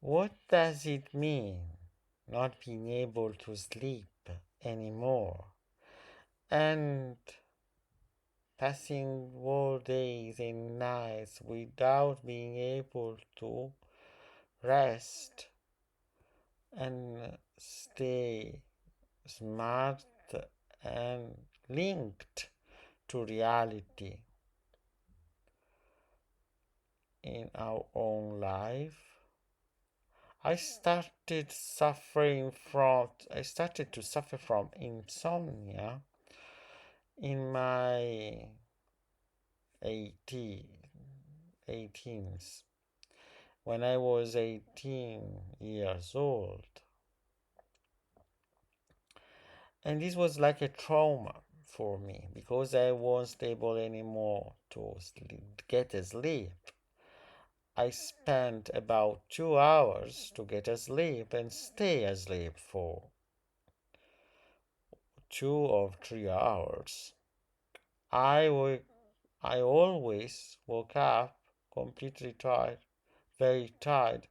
What does it mean not being able to sleep anymore and passing whole days and nights without being able to rest and stay smart and linked to reality in our own life? I started to suffer from insomnia in my 18, 18s, when I was 18 years old. And this was like a trauma for me because I wasn't able anymore to get a sleep. I spent about 2 hours to get asleep and stay asleep for 2 or 3 hours. I woke, I always woke up completely tired, very tired,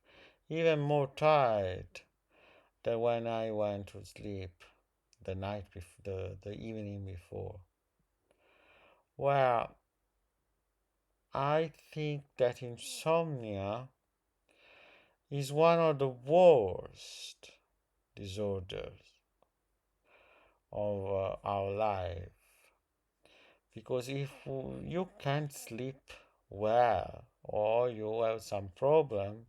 even more tired than when I went to sleep the night before, the evening before. Well, I think that insomnia is one of the worst disorders of our life, because if you can't sleep well or you have some problem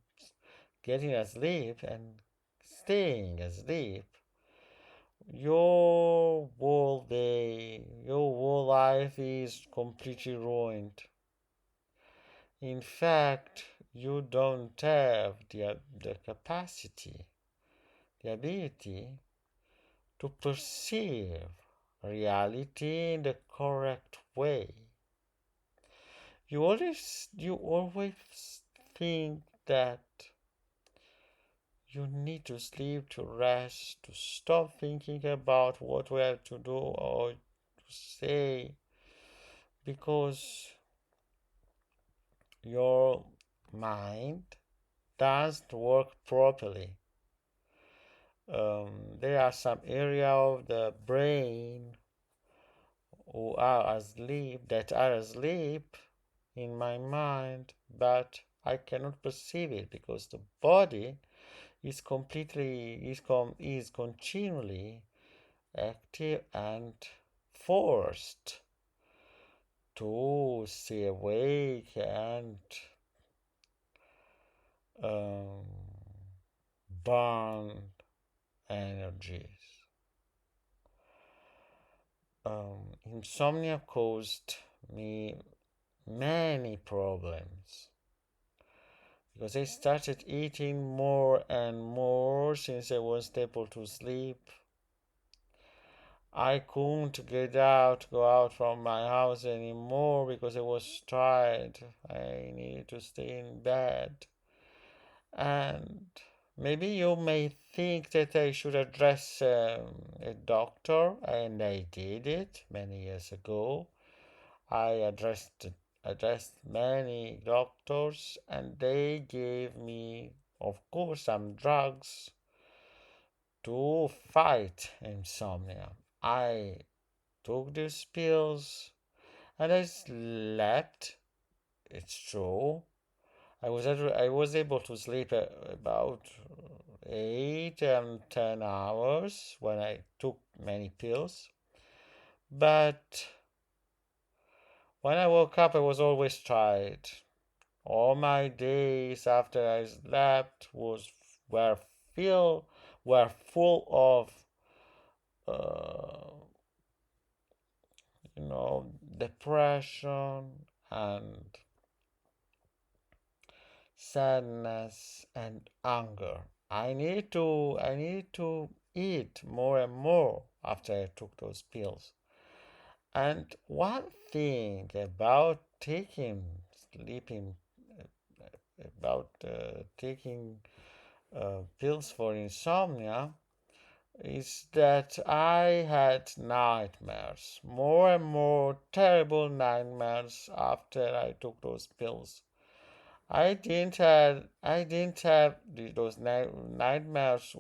getting asleep and staying asleep, your whole day, your whole life is completely ruined. In fact, you don't have the capacity, the ability to perceive reality in the correct way. You always think that you need to sleep to rest, to stop thinking about what we have to do or to say, because your mind doesn't work properly. There are some area of the brain that are asleep in my mind, but I cannot perceive it because the body is continually active and forced to stay awake and um, burn energies. Insomnia caused me many problems because I started eating more and more since I wasn't able to sleep. I couldn't go out from my house anymore because I was tired. I needed to stay in bed. And maybe you may think that I should address a doctor, and I did it many years ago. I addressed many doctors, and they gave me, of course, some drugs to fight insomnia. I took these pills and I slept. It's true. I was able to sleep about 8 and 10 hours when I took many pills. But when I woke up, I was always tired. All my days after I slept were filled were full of uh, depression and sadness and anger. I needed to eat more and more after I took those pills. And one thing sleeping about taking pills for insomnia is that I had nightmares, more and more terrible nightmares after I took those pills. I didn't have those nightmares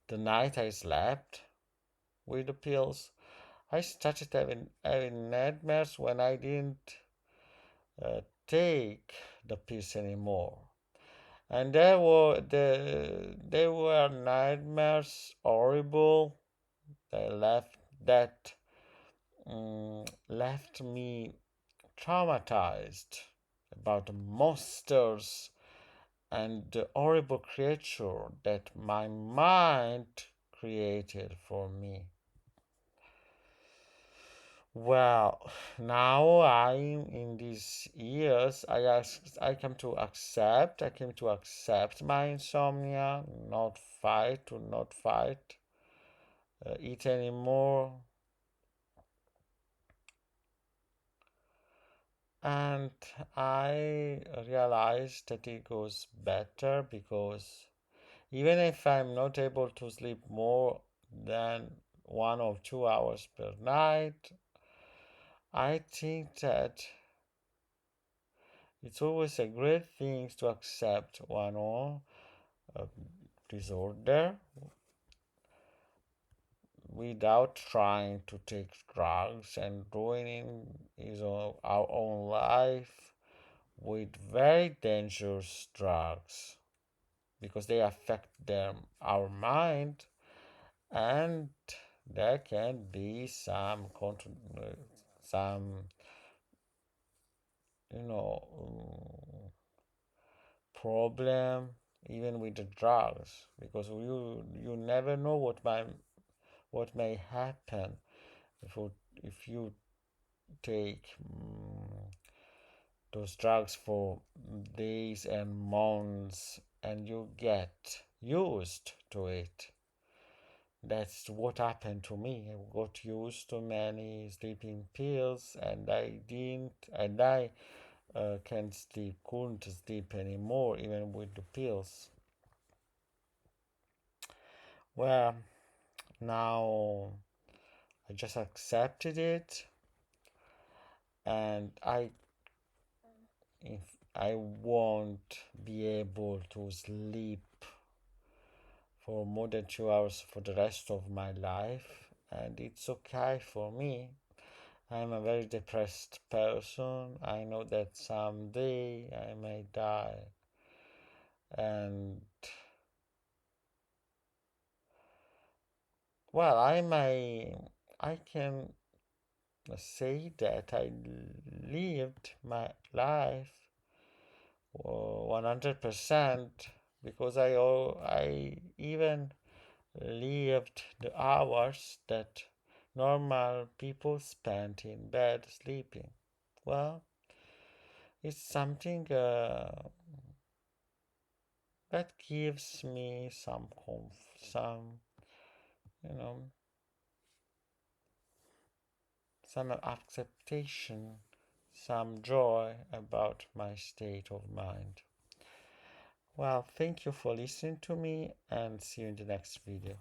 the night I slept with the pills. I started having nightmares when I didn't take the pills anymore. And they were nightmares horrible. They left me traumatized about the monsters and the horrible creature that my mind created for me. Well, now I'm in these years, I came to accept my insomnia, not fight it anymore. And I realized that it goes better because even if I'm not able to sleep more than 1 or 2 hours per night, I think that it's always a great thing to accept one or a disorder without trying to take drugs and ruining our own life with very dangerous drugs because they affect our mind, and there can be some you know problem even with the drugs, because you never know what may happen if you take those drugs for days and months and you get used to it. That's what happened to me. I got used to many sleeping pills, and I couldn't sleep anymore, even with the pills. Well, now I just accepted it, and if I won't be able to sleep for more than 2 hours for the rest of my life, and it's okay for me. I'm a very depressed person. I know that someday I may die, and well, I can say that I lived my life 100% because I even lived the hours that normal people spend in bed sleeping. Well, it's something that gives me you know, some acceptation, some joy about my state of mind. Well, thank you for listening to me, and see you in the next video.